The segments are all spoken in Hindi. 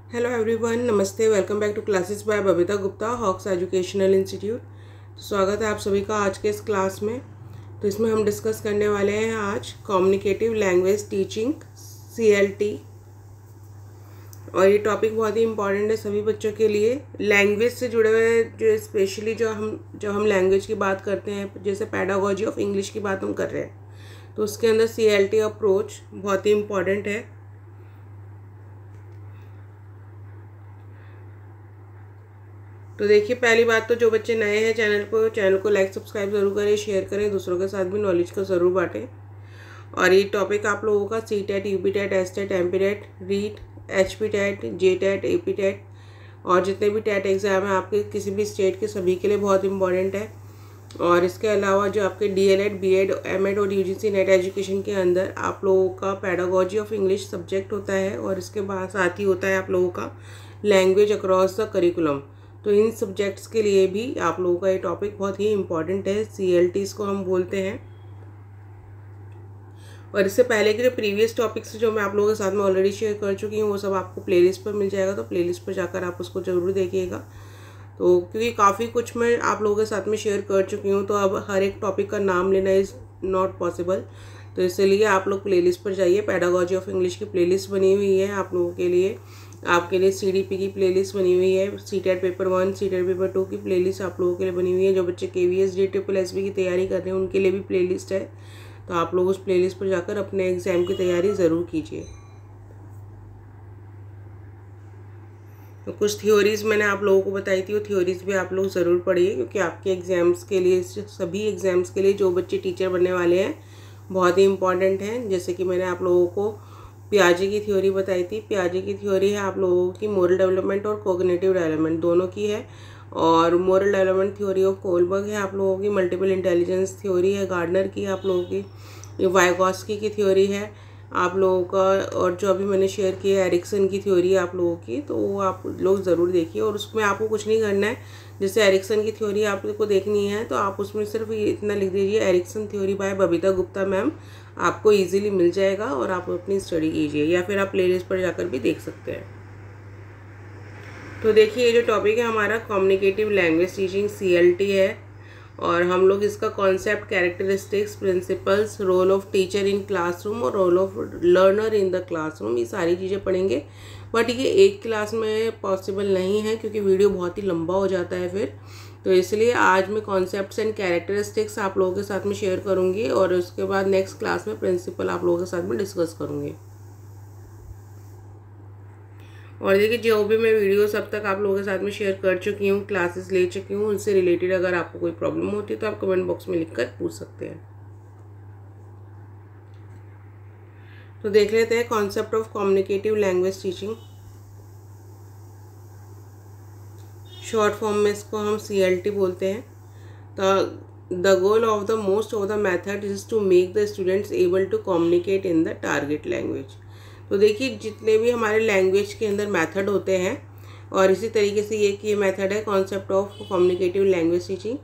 हेलो एवरीवन, नमस्ते। Welcome back to classes by Babita Gupta, Hawks educational institute. तो स्वागत है आप सभी का आज के इस क्लास में। तो इसमें हम डिस्कस करने वाले हैं आज कम्युनिकेटिव लैंग्वेज टीचिंग CLT। और ये टॉपिक बहुत ही इम्पॉर्टेंट है सभी बच्चों के लिए। लैंग्वेज से जुड़े हुए जो स्पेशली जब हम लैंग्वेज की बात करते हैं, जैसे पैडागोजी ऑफ इंग्लिश की बात हम कर रहे हैं, तो उसके अंदर CLT अप्रोच बहुत ही इम्पॉर्टेंट है। तो देखिए, पहली बात तो जो बच्चे नए हैं चैनल को लाइक सब्सक्राइब ज़रूर करें, शेयर करें, दूसरों के साथ भी नॉलेज को ज़रूर बांटें। और ये टॉपिक आप लोगों का CTET, UPTET, STET, MPTET, REET, HPTET, JTET, APTET और जितने भी टेट एग्ज़ाम हैं आपके किसी भी स्टेट के, सभी के लिए बहुत इंपॉर्टेंट है। और इसके अलावा जो आपके DLED, BEd, MAd और UGC नेट एजुकेशन के अंदर आप लोगों का पैडागोजी ऑफ इंग्लिश सब्जेक्ट होता है, और इसके बाद साथ ही होता है आप लोगों का लैंग्वेज अक्रॉस द करिकुलम। तो इन सब्जेक्ट्स के लिए भी आप लोगों का ये टॉपिक बहुत ही इम्पॉर्टेंट है। CLT को हम बोलते हैं। और इससे पहले के जो प्रीवियस टॉपिक्स जो मैं आप लोगों के साथ में ऑलरेडी शेयर कर चुकी हूँ, वो सब आपको प्लेलिस्ट पर मिल जाएगा। तो प्लेलिस्ट पर जाकर आप उसको ज़रूर देखिएगा। तो क्योंकि काफ़ी कुछ मैं आप लोगों के साथ में शेयर कर चुकी हूँ, तो अब हर एक टॉपिक का नाम लेना इज़ नॉट पॉसिबल। तो इसलिए आप लोग प्लेलिस्ट पर जाइए। पैडागोजी ऑफ इंग्लिश की प्लेलिस्ट बनी हुई है आप लोगों के लिए। आपके लिए CDP की प्लेलिस्ट बनी हुई है। CTET पेपर 1, CTET पेपर 2 की प्लेलिस्ट आप लोगों के लिए बनी हुई है। जो बच्चे KVS, JSSB की तैयारी कर रहे हैं, उनके लिए भी प्लेलिस्ट है। तो आप लोग उस प्लेलिस्ट पर जाकर अपने एग्ज़ाम की तैयारी ज़रूर कीजिए। तो कुछ थ्योरीज़ मैंने आप लोगों को बताई थी, वो थ्योरीज़ भी आप लोग ज़रूर पढ़िए, क्योंकि आपके एग्ज़ाम्स के लिए, सभी एग्ज़ाम्स के लिए जो बच्चे टीचर बनने वाले हैं, बहुत ही इम्पॉर्टेंट हैं। जैसे कि मैंने आप लोगों को पियाजे की थ्योरी बताई थी। पियाजे की थ्योरी है आप लोगों की मोरल डेवलपमेंट और कोग्निटिव डेवलपमेंट दोनों की है। और moral development theory of Kohlberg है आप लोगों की। मल्टीपल इंटेलिजेंस थ्योरी है गार्डनर की आप लोगों की। वाइगॉस्की की थ्योरी है आप लोगों का। और जो अभी मैंने शेयर किया है एरिक्सन की थ्योरी है आप लोगों की, तो वो आप लोग ज़रूर देखिए। और उसमें आपको कुछ नहीं करना है। जैसे एरिक्सन की थ्योरी आपको देखनी है, तो आप उसमें सिर्फ ये इतना लिख दीजिए, Ericsson theory by Babita Gupta ma'am. आपको इजीली मिल जाएगा और आप अपनी स्टडी कीजिए, या फिर आप प्लेलिस्ट पर जाकर भी देख सकते हैं। तो देखिए, ये जो टॉपिक है हमारा कम्युनिकेटिव लैंग्वेज टीचिंग CLT है। और हम लोग इसका concept, characteristics, principles, role of teacher in classroom और role of learner in the classroom, ये सारी चीज़ें पढ़ेंगे। बट ये एक क्लास में पॉसिबल नहीं है, क्योंकि वीडियो बहुत ही लंबा हो जाता है फिर। तो इसलिए आज मैं कॉन्सेप्ट्स एंड कैरेक्टरिस्टिक्स आप लोगों के साथ में शेयर करूँगी, और उसके बाद नेक्स्ट क्लास में प्रिंसिपल आप लोगों के साथ में डिस्कस करूँगी। और देखिए, जो भी मैं वीडियोस अब तक आप लोगों के साथ में शेयर कर चुकी हूँ, क्लासेस ले चुकी हूँ, उनसे रिलेटेड अगर आपको कोई प्रॉब्लम होती है तो आप कमेंट बॉक्स में लिखकर पूछ सकते हैं। तो देख लेते हैं concept of communicative language teaching. Short form में इसको हम CLT बोलते हैं। The goal of the most of the method is to make the students able to communicate in the target language. तो देखिए, जितने भी हमारे लैंग्वेज के अंदर मेथड होते हैं, और इसी तरीके से ये मेथड है concept of communicative language teaching.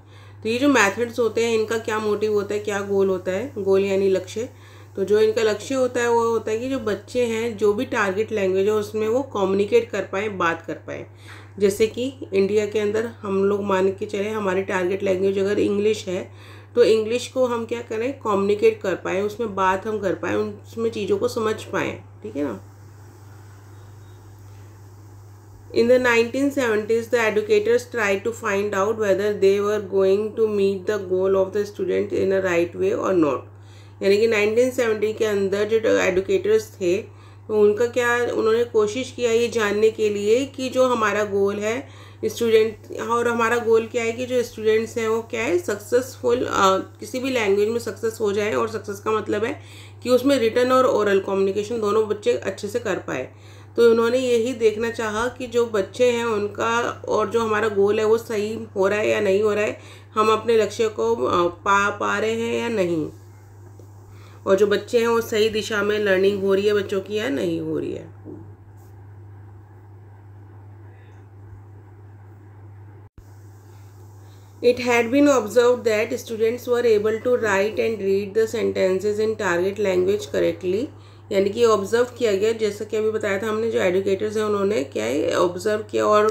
तो ये जो मेथड्स होते हैं, इनका क्या मोटिव होता है, क्या गोल होता है, गोल यानी लक्ष्य। तो जो इनका लक्ष्य होता है वो होता है कि जो बच्चे हैं, जो भी टारगेट लैंग्वेज है उसमें वो कम्युनिकेट कर पाएँ, बात कर पाएँ। जैसे कि इंडिया के अंदर हम लोग मान के चले, हमारी टारगेट लैंग्वेज अगर इंग्लिश है, तो इंग्लिश को हम क्या करें, कम्युनिकेट कर पाएँ, उसमें बात हम कर पाएँ, उसमें चीज़ों को समझ पाएँ। ठीक है ना। In the 1970s, the educators tried to find out whether they were going to meet the goal of the student in a right way or not. यानी कि 1970 के अंदर जो एडुकेटर्स थे, तो उनका क्या, उन्होंने कोशिश किया ये जानने के लिए कि जो हमारा गोल है स्टूडेंट, और हमारा गोल क्या है कि जो स्टूडेंट्स हैं वो क्या है, सक्सेसफुल किसी भी लैंग्वेज में सक्सेस हो जाए। और सक्सेस का मतलब है कि उसमें रिटन और ओरल कम्युनिकेशन दोनों बच्चे अच्छे से कर पाए। तो उन्होंने यही देखना चाहा कि जो बच्चे हैं उनका और जो हमारा गोल है वो सही हो रहा है या नहीं हो रहा है, हम अपने लक्ष्य को पा रहे हैं या नहीं, और जो बच्चे हैं वो सही दिशा में लर्निंग हो रही है बच्चों की या नहीं हो रही है। It had been observed that students were able to write and read the sentences in target language correctly यानी कि ऑब्ज़र्व किया गया, जैसा कि अभी बताया था हमने, जो एडुकेटर्स हैं उन्होंने क्या है ऑब्ज़र्व किया और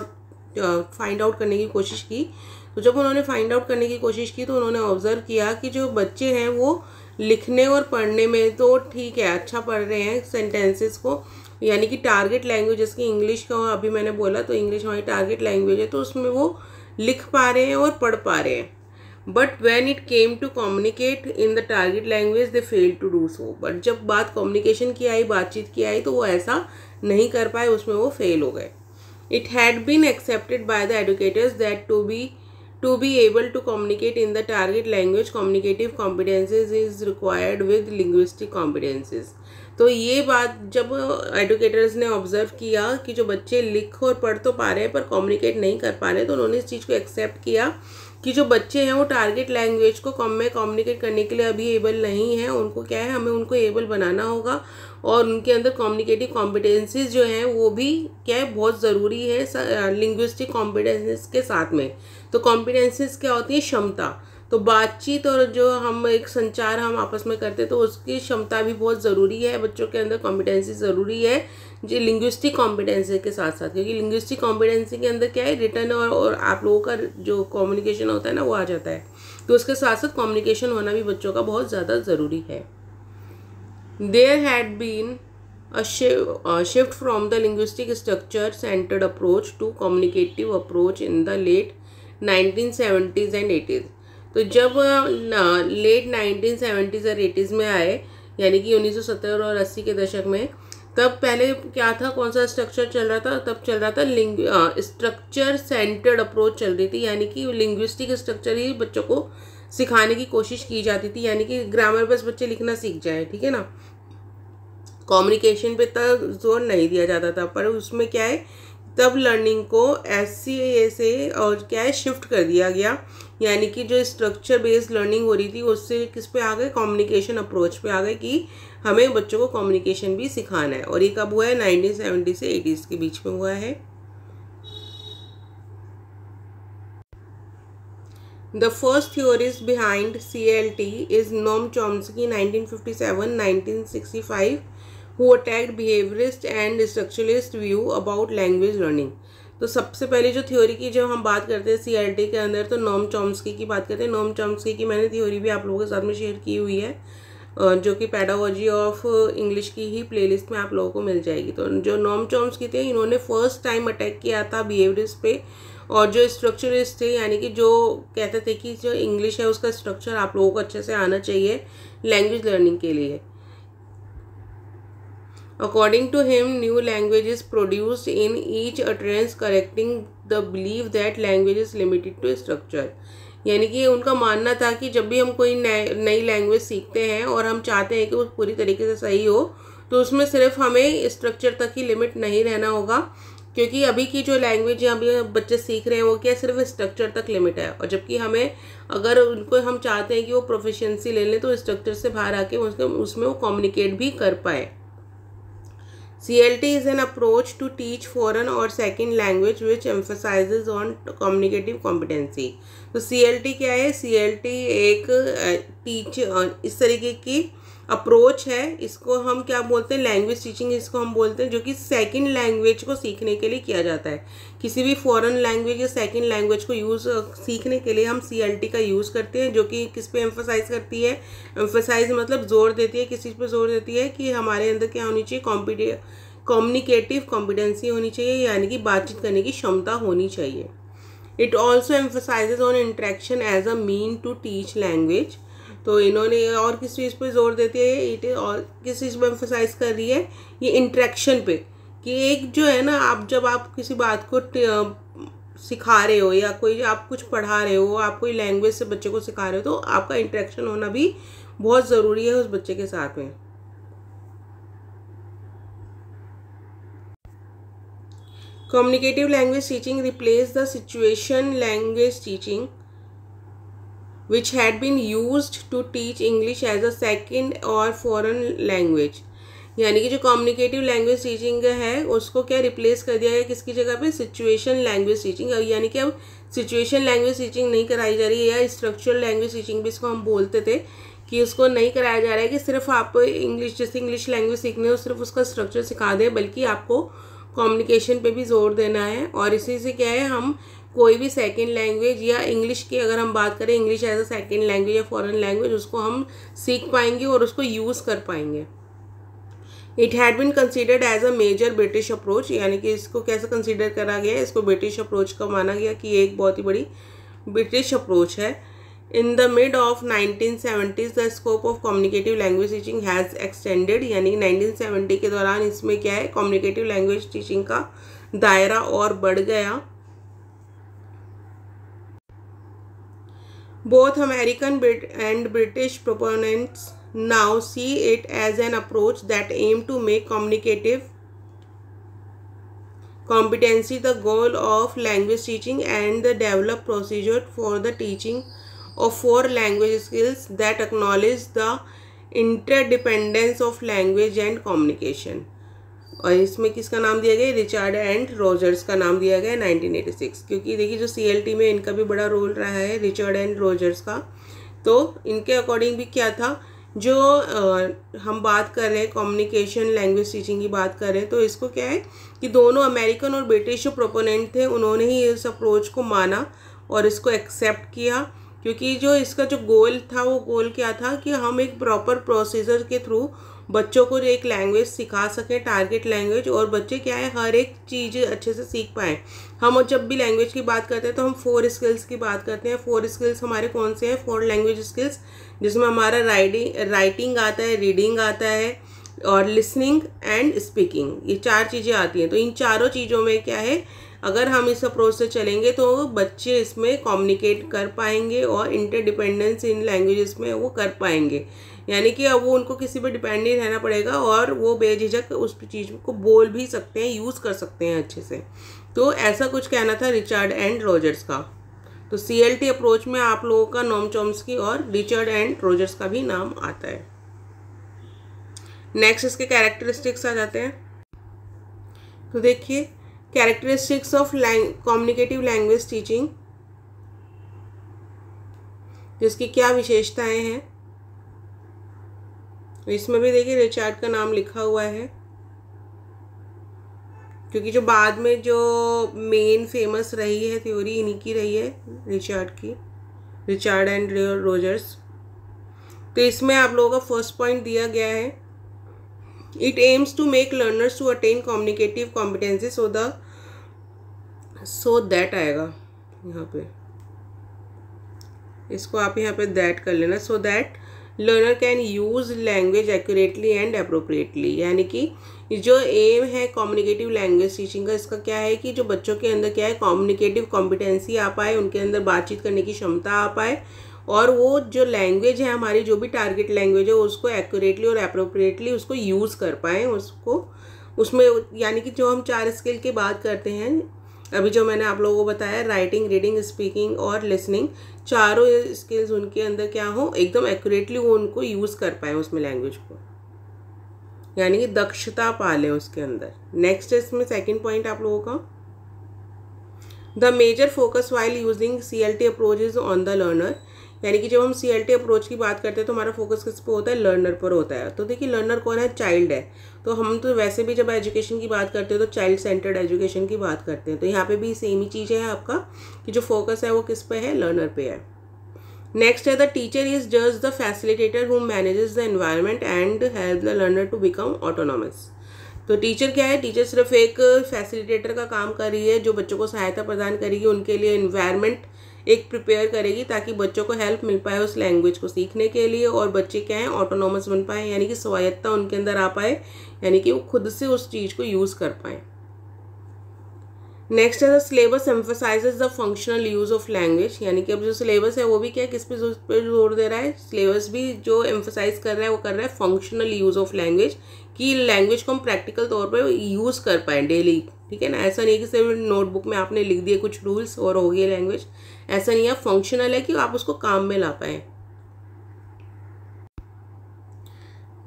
फाइंड आउट करने की कोशिश की। तो जब उन्होंने फाइंड आउट करने की कोशिश की तो उन्होंने ऑब्ज़र्व किया कि जो बच्चे हैं वो लिखने और पढ़ने में तो ठीक है, अच्छा पढ़ रहे हैं सेंटेंसेस को, यानी कि टारगेट लैंग्वेज जिसकी इंग्लिश का अभी मैंने बोला, तो इंग्लिश हमारी टारगेट लैंग्वेज है, तो उसमें वो लिख पा रहे हैं और पढ़ पा रहे हैं। But when it came to communicate in the target language they fail to do so. But जब बात कम्युनिकेशन की आई, बातचीत की आई, तो वो ऐसा नहीं कर पाए, उसमें वो फेल हो गए। It had been accepted by the educators that to be able to communicate in the target language, communicative competencies is required with linguistic competencies. तो ये बात जब एडुकेटर्स ने ऑब्जर्व किया कि जो बच्चे लिख और पढ़ तो पा रहे हैं पर कम्युनिकेट नहीं कर पा रहे, तो उन्होंने इस चीज़ को एक्सेप्ट किया कि जो बच्चे हैं वो टारगेट लैंग्वेज को कम में कम्युनिकेट करने के लिए अभी एबल नहीं है। उनको क्या है, हमें उनको एबल बनाना होगा और उनके अंदर कम्युनिकेटिव कॉम्पिटेंसीज जो हैं वो भी क्या है बहुत ज़रूरी है लिंग्विस्टिक कॉम्पिटेंसीज के साथ में। तो कॉम्पिटेंसीज क्या होती है, क्षमता। तो बातचीत और जो हम एक संचार हम आपस में करते हैं तो उसकी क्षमता भी बहुत ज़रूरी है, बच्चों के अंदर कॉम्पिटेंसी ज़रूरी है जो लिंग्विस्टिक कॉम्पिटेंसी के साथ साथ, क्योंकि लिंग्विस्टिक कॉम्पिटेंसी के अंदर क्या है, रिटर्न और आप लोगों का जो कम्युनिकेशन होता है ना वो आ जाता है। तो उसके साथ साथ कम्युनिकेशन होना भी बच्चों का बहुत ज़्यादा ज़रूरी है। There had been a shift from the linguistic structure-centered approach to communicative approach in the late 1970s and 80s. तो जब लेट 1970s और 80s में आए, यानी कि 1970 और 80 के दशक में, तब पहले क्या था, कौन सा स्ट्रक्चर चल रहा था, तब चल रहा था स्ट्रक्चर सेंटर्ड अप्रोच चल रही थी, यानी कि लिंग्विस्टिक स्ट्रक्चर ही बच्चों को सिखाने की कोशिश की जाती थी, यानी कि ग्रामर बस बच्चे लिखना सीख जाए, ठीक है ना। कम्युनिकेशन पे तब जोर नहीं दिया जाता था, पर उसमें क्या है तब लर्निंग को SCA से और क्या है शिफ्ट कर दिया गया, यानी कि जो स्ट्रक्चर बेस्ड लर्निंग हो रही थी उससे किस पे आ गए, कम्युनिकेशन अप्रोच पे आ गए कि हमें बच्चों को कम्युनिकेशन भी सिखाना है। और ये कब हुआ है, 1970 से 80s के बीच में हुआ है। The first theorist behind CLT is Noam Chomsky 1957-1965 who attacked behaviorist and structuralist view about language learning। तो सबसे पहले जो थ्योरी की जब हम बात करते हैं CLT के अंदर तो नोम चॉम्स्की की बात करते हैं। नोम चॉम्स्की की मैंने थ्योरी भी आप लोगों के साथ में शेयर की हुई है, जो कि पेडागोजी ऑफ इंग्लिश की ही प्लेलिस्ट में आप लोगों को मिल जाएगी। तो जो नोम चॉम्स्की थे इन्होंने फर्स्ट टाइम अटैक किया था बिहेवियरिस्ट पे, और जो स्ट्रक्चरिस्ट थे यानी कि जो कहते थे कि जो इंग्लिश है उसका स्ट्रक्चर आप लोगों को अच्छे से आना चाहिए लैंग्वेज लर्निंग के लिए। According to him, new language is produced in each utterance, correcting the belief that language is limited to structure। यानी कि उनका मानना था कि जब भी हम कोई नई लैंग्वेज सीखते हैं और हम चाहते हैं कि वो पूरी तरीके से सही हो, तो उसमें सिर्फ हमें स्ट्रक्चर तक ही लिमिट नहीं रहना होगा, क्योंकि अभी की जो लैंग्वेज अभी बच्चे सीख रहे हैं वो क्या सिर्फ स्ट्रक्चर तक लिमिट है, और जबकि हमें अगर उनको हम चाहते हैं कि वो प्रोफिशिएंसी ले लें तो स्ट्रक्चर से बाहर आके उसमें वो कम्युनिकेट भी कर पाए। CLT is an approach to teach foreign or second language which emphasizes on communicative competency। तो CLT क्या है, CLT एक इस तरीके की अप्रोच है, इसको हम क्या बोलते हैं, लैंग्वेज टीचिंग इसको हम बोलते हैं, जो कि सेकंड लैंग्वेज को सीखने के लिए किया जाता है। किसी भी फॉरेन लैंग्वेज या सेकंड लैंग्वेज को सीखने के लिए हम CLT का यूज़ करते हैं, जो कि किस पे एम्फसाइज करती है, एम्फसाइज मतलब जोर देती है, किस चीज़ पे जोर देती है कि हमारे अंदर क्या होनी चाहिए, कम्युनिकेटिव कॉम्पिटेंसी होनी चाहिए, यानी कि बातचीत करने की क्षमता होनी चाहिए। It also emphasises on interaction as a mean to teach language. तो इन्होंने और किस चीज़ पे जोर देती है, इट और किस चीज़ पे एम्फसाइज कर रही है, ये इंटरेक्शन पे, कि एक जो है ना, आप जब आप किसी बात को सिखा रहे हो या कोई आप कुछ पढ़ा रहे हो, आप कोई लैंग्वेज से बच्चे को सिखा रहे हो, तो आपका इंटरेक्शन होना भी बहुत ज़रूरी है उस बच्चे के साथ में। Communicative language teaching replaced the situation language teaching which had been used to teach English as a second or foreign language। यानी कि जो कम्युनिकेटिव लैंग्वेज टीचिंग है उसको क्या रिप्लेस कर दिया गया, किसकी जगह पे, सिचुएशन लैंग्वेज टीचिंग। यानी कि अब सिचुएशन लैंग्वेज टीचिंग नहीं कराई जा रही है, या स्ट्रक्चरल लैंग्वेज टीचिंग भी इसको हम बोलते थे, कि उसको नहीं कराया जा रहा है कि सिर्फ आप इंग्लिश, जैसे इंग्लिश लैंग्वेज सीखने हो सिर्फ उसका स्ट्रक्चर सिखा दें, बल्कि आपको कम्युनिकेशन पे भी जोर देना है। और इसी से क्या है, हम कोई भी सेकंड लैंग्वेज या इंग्लिश की अगर हम बात करें, English as a second language या फॉरेन लैंग्वेज, उसको हम सीख पाएंगे और उसको यूज़ कर पाएंगे। It had been considered as a major British approach, यानी कि इसको कैसे कंसिडर करा गया है, इसको ब्रिटिश अप्रोच का माना गया कि ये एक बहुत ही बड़ी ब्रिटिश अप्रोच है। In the mid of 1970s the scope of communicative language teaching has extended, यानी 1970 के दौरान इसमें क्या है, कम्युनिकेटिव लैंग्वेज टीचिंग का दायरा और बढ़ गया। Both American and British proponents now see it as an approach that aims to make communicative competency the goal of language teaching and the develop procedure for the teaching of 4 language skills that acknowledge the interdependence of language and communication। और इसमें किसका नाम दिया गया, रिचर्ड एंड रोजर्स का नाम दिया गया 1986, क्योंकि देखिए जो CLT में इनका भी बड़ा रोल रहा है रिचर्ड एंड रोजर्स का। तो इनके अकॉर्डिंग भी क्या था, जो हम बात कर रहे हैं कम्युनिकेशन लैंग्वेज टीचिंग की बात कर रहे हैं, तो इसको क्या है कि दोनों अमेरिकन और ब्रिटिश जो प्रोपोनेंट थे उन्होंने ही इस अप्रोच को माना और इसको एक्सेप्ट किया, क्योंकि जो इसका जो गोल था वो गोल क्या था कि हम एक प्रॉपर प्रोसीजर के थ्रू बच्चों को एक लैंग्वेज सिखा सकें, टारगेट लैंग्वेज, और बच्चे क्या है हर एक चीज़ अच्छे से सीख पाएँ। हम जब भी लैंग्वेज की बात करते हैं तो हम 4 स्किल्स की बात करते हैं। 4 स्किल्स हमारे कौन से हैं, 4 लैंग्वेज स्किल्स, जिसमें हमारा राइटिंग आता है, रीडिंग आता है और लिसनिंग एंड स्पीकिंग, ये 4 चीज़ें आती हैं। तो इन चारों चीज़ों में क्या है, अगर हम इस अप्रोच से चलेंगे तो बच्चे इसमें कम्युनिकेट कर पाएंगे और इंटरडिपेंडेंस इन लैंग्वेजेस में वो कर पाएंगे, यानी कि अब वो उनको किसी पे डिपेंड नहीं रहना पड़ेगा और वो बेझिझक उस चीज़ को बोल भी सकते हैं, यूज़ कर सकते हैं अच्छे से। तो ऐसा कुछ कहना था रिचर्ड एंड रोजर्स का। तो CLT अप्रोच में आप लोगों का नोम चॉम्स्की और रिचर्ड एंड रोजर्स का भी नाम आता है। नेक्स्ट इसके कैरेक्टरिस्टिक्स आ जाते हैं। तो देखिए characteristics of communicative language teaching, जिसकी क्या विशेषताएं हैं, इसमें भी देखिए रिचर्ड का नाम लिखा हुआ है, क्योंकि जो बाद में जो मेन फेमस रही है थ्योरी इन्हीं की रही है, रिचर्ड की, रिचर्ड एंड रोजर्स। तो इसमें आप लोगों का फर्स्ट पॉइंट दिया गया है, it aims to make learners to attain communicative competency so that आएगा यहाँ पे, इसको आप यहाँ पे दैट कर लेना, so that learner can use language accurately and appropriately, यानी कि जो एम है कम्युनिकेटिव लैंग्वेज टीचिंग का, इसका क्या है कि जो बच्चों के अंदर क्या है कम्युनिकेटिव कॉम्पिटेंसी आ पाए, उनके अंदर बातचीत करने की क्षमता आ पाए, और वो जो लैंग्वेज है हमारी, जो भी टारगेट लैंग्वेज है, उसको एक्यूरेटली और अप्रोप्रिएटली उसको यूज़ कर पाएँ, उसको उसमें, यानी कि जो हम 4 स्किल की बात करते हैं अभी जो मैंने आप लोगों को बताया, राइटिंग, रीडिंग, स्पीकिंग और लिसनिंग, चारों स्किल्स उनके अंदर क्या हो, एकदम एक्यूरेटली वो उनको यूज़ कर पाए उसमें लैंग्वेज को, यानी कि दक्षता पा लें उसके अंदर। नेक्स्ट इसमें सेकंड पॉइंट आप लोगों का, the major focus while using CLT approach is on the learner, यानी कि जब हम CLT अप्रोच की बात करते हैं तो हमारा फोकस किस पे होता है, लर्नर पर होता है। तो देखिए लर्नर कौन है, चाइल्ड है। तो हम तो वैसे भी जब एजुकेशन की बात करते हैं तो चाइल्ड सेंटर्ड एजुकेशन की बात करते हैं, तो यहाँ पे भी सेम ही चीज़ है आपका कि जो फोकस है वो किस पे है, लर्नर पे है। नेक्स्ट है the teacher is just the facilitator who manages the environment and help the learner to become autonomous. तो टीचर क्या है, टीचर सिर्फ एक फैसिलिटेटर का काम कर रही है, जो बच्चों को सहायता प्रदान करेगी, उनके लिए एनवायरनमेंट एक प्रिपेयर करेगी ताकि बच्चों को हेल्प मिल पाए उस लैंग्वेज को सीखने के लिए, और बच्चे क्या हैं ऑटोनॉमस बन पाए, यानी कि स्वायत्ता उनके अंदर आ पाए, यानी कि वो खुद से उस चीज़ को यूज़ कर पाए। नेक्स्ट है the syllabus emphasises the functional use of language, यानी कि अब जो सिलेबस है वो भी क्या है, किस पे जोर दे रहा है, सिलेबस भी जो एम्फसाइज कर रहा है वो कर रहा है फंक्शनल यूज़ ऑफ लैंग्वेज, कि लैंग्वेज को हम प्रैक्टिकल तौर पर यूज़ कर पाएँ डेली, ठीक है ना। ऐसा नहीं है कि सिर्फ नोटबुक में आपने लिख दिए कुछ रूल्स और हो गई लैंग्वेज, ऐसा नहीं है, फंक्शनल है कि आप उसको काम में ला पाएँ।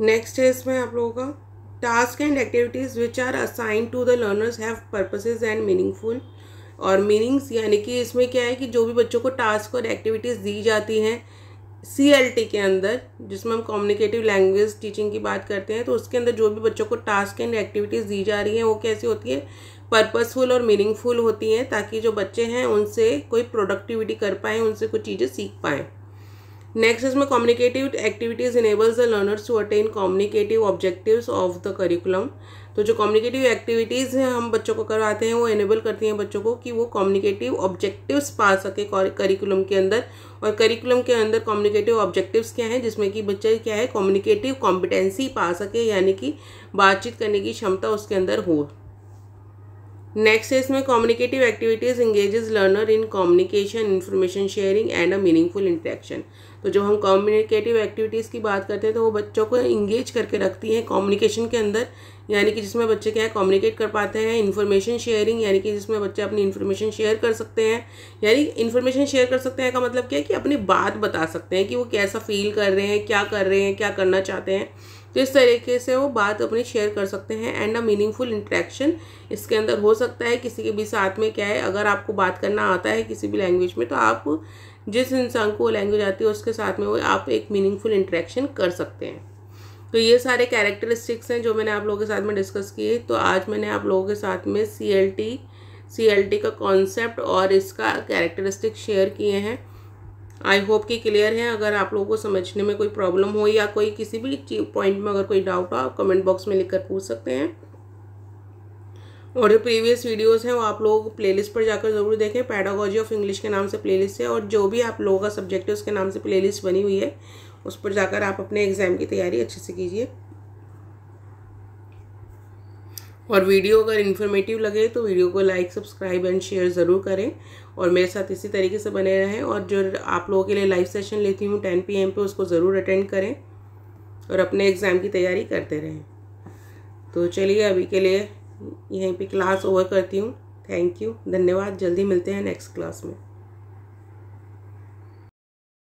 नेक्स्ट है इसमें आप लोगों का task and activities which are assign to the learners have purposes and meaningful, और मीनिंग्स, यानी कि इसमें क्या है कि जो भी बच्चों को टास्क और एक्टिविटीज़ दी जाती हैं CLT के अंदर, जिसमें हम कम्युनिकेटिव लैंग्वेज टीचिंग की बात करते हैं, तो उसके अंदर जो भी बच्चों को टास्क एंड एक्टिविटीज़ दी जा रही हैं वो कैसी होती है, पर्पसफुल और मीनिंगफुल होती हैं, ताकि जो बच्चे हैं उनसे कोई प्रोडक्टिविटी कर पाएँ, उनसे कुछ चीज़ें सीख पाएँ। नेक्स्ट इसमें communicative activities enables the learners to attain communicative objectives of the curriculum. तो जो कम्युनिकेटिव एक्टिविटीज़ हैं हम बच्चों को करवाते हैं वो इनेबल करती हैं बच्चों को कि वो कम्युनिकेटिव ऑब्जेक्टिव्स पा सके करिकुलम के अंदर। और करिकुलम के अंदर कम्युनिकेटिव ऑब्जेक्टिव्स क्या हैं, जिसमें कि बच्चे क्या है कम्युनिकेटिव कॉम्पिटेंसी पा सके, यानी कि बातचीत करने की क्षमता उसके अंदर हो। नेक्स्ट है इसमें communicative activities engages learner in communication, information sharing and a meaningful interaction. तो जब हम कम्युनिकेटिव एक्टिविटीज़ की बात करते हैं तो वो बच्चों को इंगेज करके रखती हैं कम्युनिकेशन के अंदर, यानी कि जिसमें बच्चे क्या है कम्युनिकेट कर पाते हैं। इन्फॉर्मेशन शेयरिंग, यानी कि जिसमें बच्चे अपनी इन्फॉर्मेशन शेयर कर सकते हैं। यानी इन्फॉर्मेशन शेयर कर सकते हैं का मतलब क्या है कि अपनी बात बता सकते हैं कि वो कैसा फील कर रहे हैं, क्या कर रहे हैं, क्या करना चाहते हैं। तो इस तरीके से वो बात अपनी शेयर कर सकते हैं। एंड अ मीनिंगफुल इंटरेक्शन इसके अंदर हो सकता है किसी के भी साथ में। क्या है, अगर आपको बात करना आता है किसी भी लैंग्वेज में तो आप जिस इंसान को वो लैंग्वेज आती है उसके साथ में वो आप एक मीनिंगफुल इंटरेक्शन कर सकते हैं। तो ये सारे कैरेक्टरिस्टिक्स हैं जो मैंने आप लोगों के साथ में डिस्कस किए। तो आज मैंने आप लोगों के साथ में CLT का कॉन्सेप्ट और इसका कैरेक्टरिस्टिक्स शेयर किए हैं। आई होप कि क्लियर है। अगर आप लोगों को समझने में कोई प्रॉब्लम हो या कोई किसी भी पॉइंट में अगर कोई डाउट हो आप कमेंट बॉक्स में लिखकर पूछ सकते हैं। और जो प्रीवियस वीडियोस हैं वो आप लोग प्लेलिस्ट पर जाकर ज़रूर देखें। पैडागोजी ऑफ इंग्लिश के नाम से प्लेलिस्ट है, और जो भी आप लोगों का सब्जेक्ट है उसके नाम से प्लेलिस्ट बनी हुई है, उस पर जाकर आप अपने एग्ज़ाम की तैयारी अच्छे से कीजिए। और वीडियो अगर इन्फॉर्मेटिव लगे तो वीडियो को लाइक, सब्सक्राइब एंड शेयर ज़रूर करें और मेरे साथ इसी तरीके से बने रहें। और जो आप लोगों के लिए लाइव सेशन लेती हूँ 10 PM पे, उसको ज़रूर अटेंड करें और अपने एग्ज़ाम की तैयारी करते रहें। तो चलिए अभी के लिए यहीं पे क्लास ओवर करती हूँ। थैंक यू, धन्यवाद। जल्दी मिलते हैं नेक्स्ट क्लास में।